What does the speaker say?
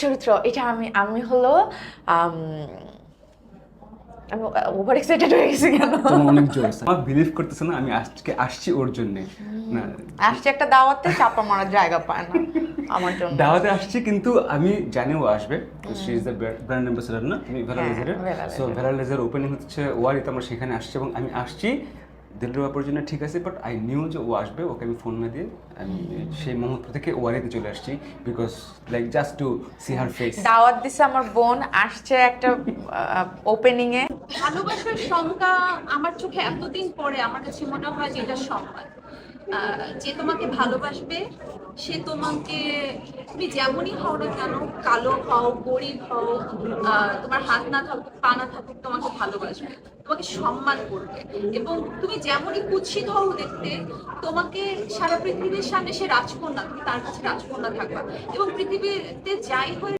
চরিত্র এটা আমি আমি হলো আম, আমি ওভার এক্সাইটেড হয়ে গেছি কেন? তোমার অনেক জোস, আমার বিলিভ করতেছে না আমি আজকে আসছি ওর জন্য। না, আসছে একটা দাওয়াতে চাপা মারার জায়গা পায় না আমার জন্য। দাওয়াতে আসছি কিন্তু আমি জানি ও আসবে। She is the brand ambassador না তুমি ভেলা হ্যাঁ, লেজারের। ভেলা সো লেজার। ভেলা লেজার ওপেনিং হচ্ছে ওয়ারিতে, আমরা সেখানে আসছি এবং আমি আসছি দিলরুবা পর্যন্ত ঠিক আছে, বাট আই নিউ যে ও আসবে, ওকে আমি ফোন না দিয়ে আমি সেই মোহাম্মদপুর থেকে ওয়ারিতে চলে আসছি because like just to see her face. দাওয়াত দিছে আমার বোন, আসছে একটা ওপেনিং এ। ভালোবাসার সংজ্ঞা আমার চোখে এতদিন পরে আমার কাছে মনে হয় যে এটা সম্মান। যে তোমাকে ভালোবাসবে সে তোমাকে, তুমি যেমনই হও না কেন, কালো হও, গরিব হও, তোমার হাত না থাকুক, পা না থাকুক, তোমাকে ভালোবাসবে, তোমাকে সম্মান করবে। এবং তুমি যেমনই কুৎসিত হও দেখতে, তোমাকে সারা পৃথিবীর সামনে সে রাজকন্যা, তুমি তার কাছে রাজকন্যা থাকবা। এবং পৃথিবীতে যাই হয়ে